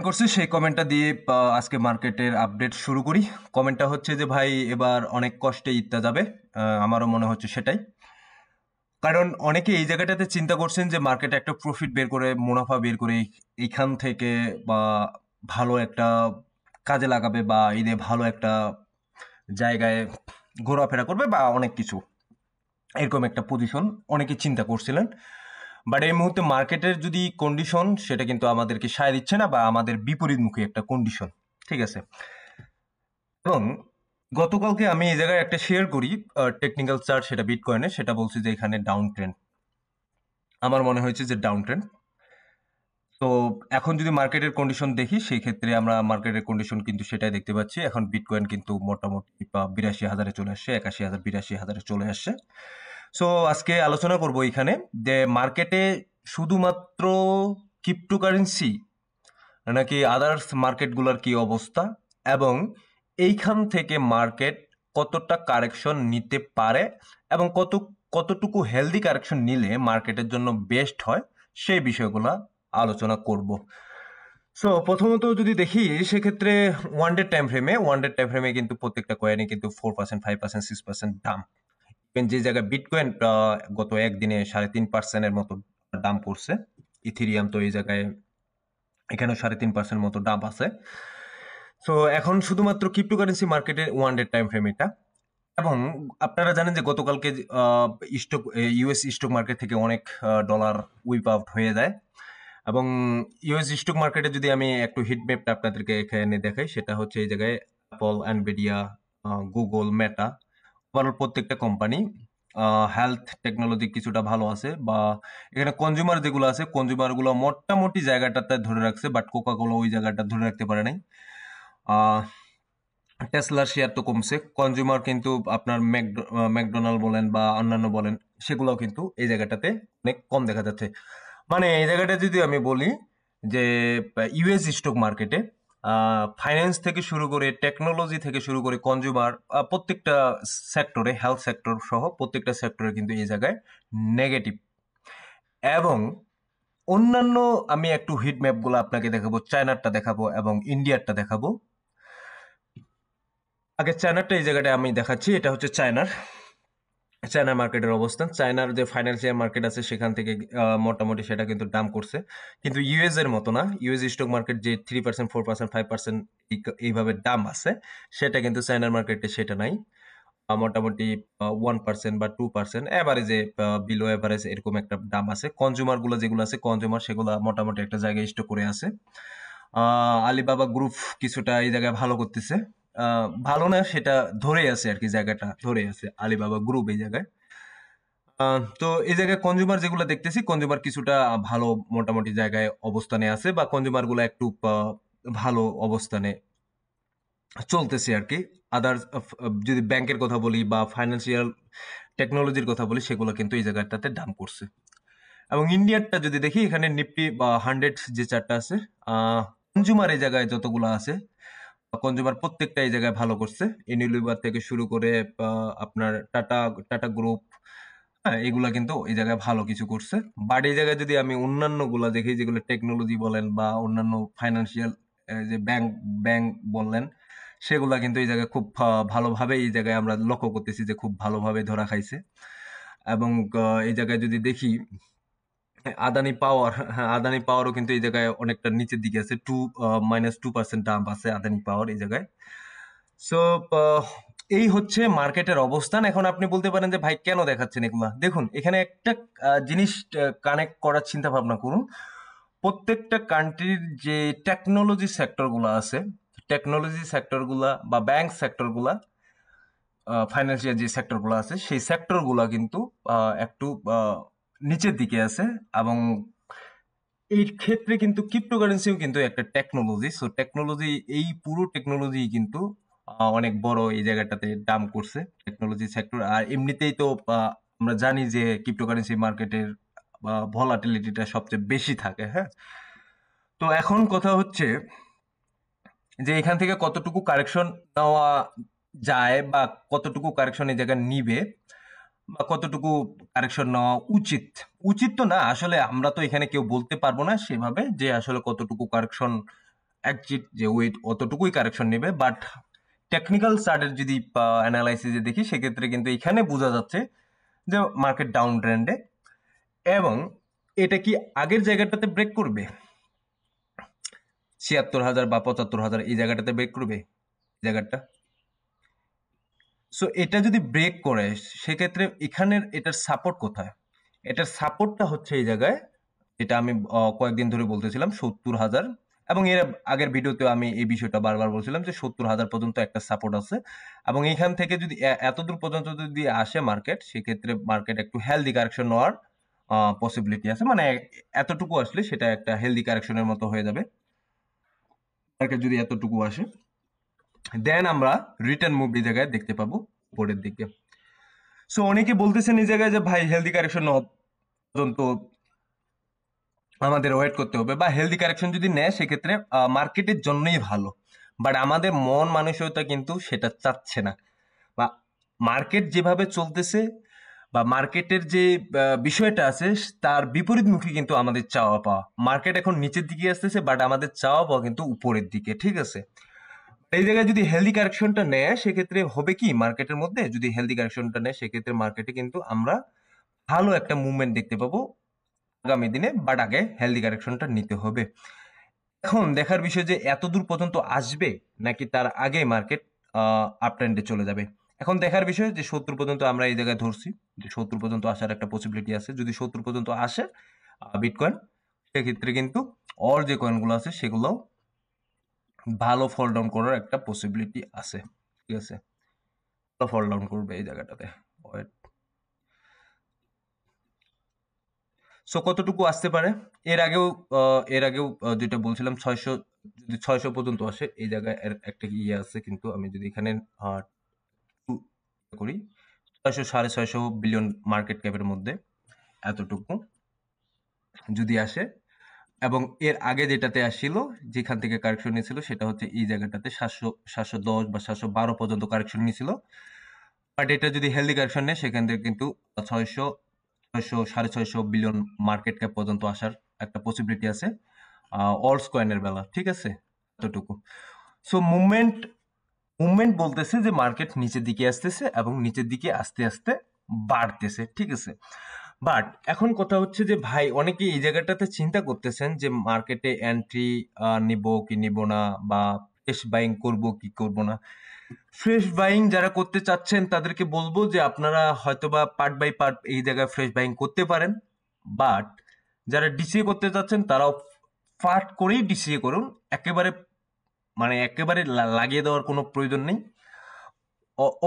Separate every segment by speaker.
Speaker 1: Comment করছে সেই কমেন্টটা দিয়ে আজকে মার্কেটের আপডেট শুরু করি। কমেন্টটা হচ্ছে যে ভাই এবার অনেক কষ্টে ঈদটা যাবে। আমারও মনে হচ্ছে সেটাই, কারণ অনেকে এই জায়গাটাতে চিন্তা করছেন যে মার্কেটে একটা প্রফিট বের করে, মুনাফা বের করে এইখান থেকে বা ভালো একটা কাজে লাগাবে বা ঈদে ভালো একটা জায়গায় ঘোরাফেরা করবে বা অনেক কিছু, এরকম একটা পজিশন অনেকে চিন্তা করছিলেন। বাট এই মুহূর্তে মার্কেটের যদি কন্ডিশন, সেটা কিন্তু আমাদেরকে সায় দিচ্ছে না বা আমাদের বিপরীতমুখী একটা কন্ডিশন। ঠিক আছে, এবং গতকালকে আমি এই জায়গায় একটা শেয়ার করি টেকনিক্যাল চার্ট, সেটা বিটকয়েনে, সেটা বলছি যে এখানে ডাউন ট্রেন্ড, আমার মনে হয়েছে যে ডাউন ট্রেন্ড। তো এখন যদি মার্কেটের কন্ডিশন দেখি, সেই ক্ষেত্রে আমরা মার্কেটের কন্ডিশন কিন্তু সেটাই দেখতে পাচ্ছি। এখন বিটকয়েন কিন্তু মোটামুটি 82,000-এ চলে আসছে, 81,000 82,000-এ চলে আসছে। সো আজকে আলোচনা করব এখানে যে মার্কেটে শুধুমাত্র ক্রিপ্টোকারেন্সি নাকি আদার্স মার্কেটগুলোর কি অবস্থা, এবং এইখান থেকে মার্কেট কতটা কারেকশন নিতে পারে এবং কতটুকু হেলদি কারেকশন নিলে মার্কেটের জন্য বেস্ট হয়, সেই বিষয়গুলো আলোচনা করব। সো প্রথমত যদি দেখি, সেক্ষেত্রে ওয়ান ডে টাইম ফ্রেমে কিন্তু প্রত্যেকটা কয়েনে কিন্তু 4%, 5%, 6% দাম। যে জায়গায় বিটকয়েন গত একদিনে 3.5%-এর মতো দাম করছে, ইথেরিয়াম তো এই জায়গায় এখানে 3.5% মতো দাম আছে। সো এখন শুধুমাত্র ক্রিপ্টোকারেন্সি মার্কেটের ওয়ান ডে টাইম ফ্রেম এটা। এবং আপনারা জানেন যে গতকালকে স্টক ইউএস স্টক মার্কেট থেকে অনেক ডলার উইপ আউট হয়ে যায়। এবং ইউএস স্টক মার্কেটে যদি আমি একটু হিট ম্যাপটা আপনাদেরকে এখানে দেখাই, সেটা হচ্ছে এই জায়গায় অ্যাপল, এনভিডিয়া, গুগল, মেটা, ওভারঅল প্রত্যেকটা কোম্পানি, হেলথ টেকনোলজি কিছুটা ভালো আছে, বা এখানে কনজিউমার যেগুলো আছে, কনজিউমার গুলো মোটামুটি জায়গাটাতে ধরে রাখছে, বাট কোকা কোলা ওই জায়গাটা ধরে রাখতে পারে নাই। টেসলার শেয়ার তো কমছে, কনজিউমার কিন্তু আপনার ম্যাকডোনাল্ড বলেন বা অন্যান্য বলেন, সেগুলোও কিন্তু এই জায়গাটাতে অনেক কম দেখা যাচ্ছে। মানে এই জায়গাটা যদি আমি বলি যে ইউএস স্টক মার্কেটে ফাইন্যান্স থেকে শুরু করে, টেকনোলজি থেকে শুরু করে, কনজিউমার, প্রত্যেকটা সেক্টরে, হেলথ সেক্টর সহ প্রত্যেকটা সেক্টরে কিন্তু এই জায়গায় নেগেটিভ। এবং অন্যান্য, আমি একটু হিট ম্যাপগুলো আপনাকে দেখাবো, চায়নারটা দেখাবো এবং ইন্ডিয়ারটা দেখাবো। আগে চায়নারটা এই জায়গাটা আমি দেখাচ্ছি, এটা হচ্ছে চায়না মার্কেটের অবস্থান। চায়নার যে ফাইন্যান্সিয়াল মার্কেট আছে সেখান থেকে মোটামুটি সেটা কিন্তু দাম করছে, কিন্তু ইউএস এর মতো না। ইউএস স্টক মার্কেট যে 3%, 4%, 5% এইভাবে দাম আছে, সেটা কিন্তু চায়নার মার্কেটে সেটা নাই। মোটামুটি 1% বা 2% এভারেজে, বিলো এভারেজ এরকম একটা দাম আছে। কনজিউমার গুলো যেগুলো আছে, কনজিউমার সেগুলো মোটামুটি একটা জায়গায় স্টক করে আছে। আলিবাবা গ্রুপ কিছুটা এই জায়গায় ভালো করতেছে, ভালো না সেটা ধরে আছে আর কি, জায়গাটা ধরে আছে আলিবাবা গ্রুপ এই জায়গায়। তো এই জায়গায় কনজিউমার যেগুলো দেখতেছি, কনজিউমার কিছুটা ভালো মোটামুটি জায়গায় অবস্থানে আছে, বা কনজিউমার গুলো একটু ভালো অবস্থানে চলতেছে আর কি। আদার্স যদি ব্যাংকের কথা বলি বা ফাইন্যান্সিয়াল টেকনোলজির কথা বলি, সেগুলো কিন্তু এই জায়গাটাতে দাম করছে। এবং ইন্ডিয়ারটা যদি দেখি, এখানে নিফটি বা 100 যে চারটা আছে, কনজিউমার এই জায়গায় যতগুলো আছে, কনজিউমার প্রত্যেকটা এই জায়গায় ভালো করছে। ইউনিলিভার থেকে শুরু করে আপনার টাটা টাটা গ্রুপ, হ্যাঁ, এগুলা কিন্তু এই জায়গায় ভালো কিছু করছে। বাট এই জায়গায় যদি আমি অন্যান্য গুলা দেখি, যেগুলো টেকনোলজি বলেন বা অন্যান্য ফাইন্যান্সিয়াল, যে ব্যাংক বললেন, সেগুলা কিন্তু এই জায়গায় খুব ভালোভাবে এই জায়গায় আমরা লক্ষ্য করতেছি যে খুব ভালোভাবে ধরা খাইছে। এবং এই জায়গায় যদি দেখি, আদানি পাওয়ার, হ্যাঁ, আদানি পাওয়ারও কিন্তু এই জায়গায় অনেকটা নিচের দিকে আছে, -2% দাম আছে আদানি পাওয়ার এই জায়গায়। সো এই হচ্ছে মার্কেটের অবস্থান। এখন আপনি বলতে পারেন যে ভাই কেন দেখাচ্ছেন এগুলা? দেখুন, এখানে একটা জিনিস কানেক্ট করার চিন্তা ভাবনা করুন। প্রত্যেকটা কান্ট্রির যে টেকনোলজি সেক্টর গুলা আছে, টেকনোলজি সেক্টর গুলা বা ব্যাংক সেক্টর গুলা, ফাইন্যান্সিয়াল যে সেক্টর গুলো আছে, সেই সেক্টর গুলা কিন্তু একটু নিচের দিকে আছে। এবং এই ক্ষেত্রে কিন্তু ক্রিপ্টোকারেন্সিও কিন্তু একটা টেকনোলজি। সো টেকনোলজি, এই পুরো টেকনোলজি কিন্তু অনেক বড় এই জায়গাটাতে দাম করছে, টেকনোলজি সেক্টর। আর এমনিতেই তো আমরা জানি যে ক্রিপ্টোকারেন্সি মার্কেটের ভলাটিলিটিটা সবচেয়ে বেশি থাকে, হ্যাঁ। তো এখন কথা হচ্ছে যে এখান থেকে কতটুকু কারেকশন নেওয়া যায়, বা কতটুকু কারেকশন এই জায়গায় নিবে, বা কতটুকু কারেকশন নেওয়া উচিত। উচিত তো না আসলে, আমরা তো এখানে কেউ বলতে পারবো না সেভাবে যে আসলে কতটুকু কারেকশন একজিট যে ওয়েট অতটুকুই কারেকশন নেবে, বাট টেকনিক্যাল চার্টের যদি অ্যানালাইসিসে দেখি সেক্ষেত্রে কিন্তু এখানে বোঝা যাচ্ছে যে মার্কেট ডাউন ট্রেন্ডে, এবং এটা কি আগের জায়গাটাতে ব্রেক করবে ৭৬,০০০ বা ৭৫,০০০ এই জায়গাটাতে ব্রেক করবে জায়গাটা। সো এটা যদি ব্রেক করে সেক্ষেত্রে এখানের এটার সাপোর্ট কোথায়? এটার সাপোর্টটা হচ্ছে এই জায়গায়, এটা আমি কয়েকদিন ধরে বলতেছিলাম ৭০,০০০, এবং এর আগের ভিডিওতে আমি এই বিষয়টা বারবার বলছিলাম যে ৭০,০০০ পর্যন্ত একটা সাপোর্ট আছে, এবং এইখান থেকে যদি এতদূর পর্যন্ত যদি আসে মার্কেট, সেক্ষেত্রে মার্কেট একটু হেলদি কারেকশন নেওয়ার পসিবিলিটি আছে, মানে এতটুকু আসলে সেটা একটা হেলদি কারেকশনের মতো হয়ে যাবে মার্কেট যদি এতটুকু আসে। দেন আমরা রিটার্ন মুভ এই জায়গায় দেখতে পাবো উপরের দিকে। সো অনেকে বলতেছেন এই জায়গায় যে ভাই হেলদি কারেকশন পর্যন্ত আমাদের ওয়েট করতে হবে, বা হেলদি কারেকশন যদি নেয় সেক্ষেত্রে মার্কেটের জন্যই ভালো, বাট আমাদের মন মানসিকতা কিন্তু সেটা চাচ্ছে না, বা মার্কেট যেভাবে চলতেছে বা মার্কেটের যে বিষয়টা আছে তার বিপরীতমুখী কিন্তু আমাদের চাওয়া পাওয়া। মার্কেট এখন নিচের দিকে আসতেছে, বাট আমাদের চাওয়া পাওয়া কিন্তু উপরের দিকে, ঠিক আছে। এই জায়গায় যদি হেলদি কারেকশনটা নেয় সেক্ষেত্রে হবে কি, মার্কেটের মধ্যে যদি হেলদি কারেকশনটা নেয় সেক্ষেত্রে মার্কেটে কিন্তু আমরা ভালো একটা মুভমেন্ট দেখতে পাবো আগামী দিনে, বাট আগে হেলদি কারেকশনটা নিতে হবে। এখন দেখার বিষয় যে এত দূর পর্যন্ত আসবে নাকি তার আগে মার্কেট আপ ট্রেন্ডে চলে যাবে। এখন দেখার বিষয় যে ৭০ পর্যন্ত আমরা এই জায়গায় ধরছি যে ৭০ পর্যন্ত আসার একটা পসিবিলিটি আছে। যদি ৭০ পর্যন্ত আসে বিটকয়েন, সেক্ষেত্রে কিন্তু অল যে কয়েনগুলো আছে সেগুলো ভালো ফল ডাউন করার একটা পসিবিলিটি আছে, ঠিক আছে। ভালো ফল ডাউন করবে এই জায়গাটাতে। সো কতটুকু আসতে পারে? এর আগেও যেটা বলছিলাম ৬০০, যদি ৬০০ পর্যন্ত আসে এই জায়গায় একটা ইয়ে আছে, কিন্তু আমি যদি এখানে করি ৬০০ ৬৫০ বিলিয়ন মার্কেট ক্যাপের মধ্যে এতটুকু যদি আসে, এবং এর আগে যেটাতে আসছিল যেখান থেকে কারেকশন নিয়েছিল সেটা হচ্ছে এই জায়গাটাতে ৭১০ বা ৭১২ পর্যন্ত কারেকশন নিয়েছিল, বাট এটা যদি হেলদি কারেকশন নেয় সেখান থেকে কিন্তু ৬০০ ৬৫০ বিলিয়ন মার্কেট ক্যাপ পর্যন্ত আসার একটা পসিবিলিটি আছে অলস কয়েনের বেলা, ঠিক আছে। এতটুকু। সো মুভমেন্ট বলতেছে যে মার্কেট নিচের দিকে আসতেছে এবং নিচের দিকে আস্তে আস্তে বাড়তেছে, ঠিক আছে। বাট এখন কথা হচ্ছে যে ভাই অনেকে এই জায়গাটাতে চিন্তা করতেছেন যে মার্কেটে এন্ট্রি নিব কি নিব না, বা ফ্রেশ বাইং করব কি করব না। ফ্রেশ বাইং যারা করতে চাচ্ছেন তাদেরকে বলবো যে আপনারা হয়তোবা পার্ট বাই পার্ট এই জায়গায় ফ্রেশ বাইং করতে পারেন, বাট যারা ডিসিএ করতে চাচ্ছেন তারাও ফাট করেই ডিসিএ করুন, একেবারে মানে একেবারে লাগিয়ে দেওয়ার কোনো প্রয়োজন নেই।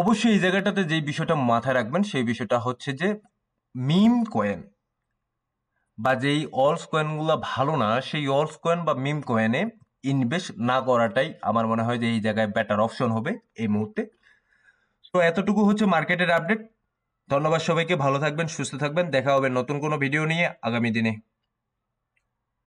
Speaker 1: অবশ্যই এই জায়গাটাতে যে বিষয়টা মাথায় রাখবেন সেই বিষয়টা হচ্ছে যে মিম কয়েন বা যেই অলস কয়েনগুলো ভালো না সেই অলস কয়েন বা মিম কয়েনে ইনভেস্ট না করাটাই আমার মনে হয় যে এই জায়গায় বেটার অপশন হবে এই মুহূর্তে। তো এতটুকু হচ্ছে মার্কেটের আপডেট। ধন্যবাদ সবাইকে, ভালো থাকবেন, সুস্থ থাকবেন, দেখা হবে নতুন কোনো ভিডিও নিয়ে আগামী দিনে।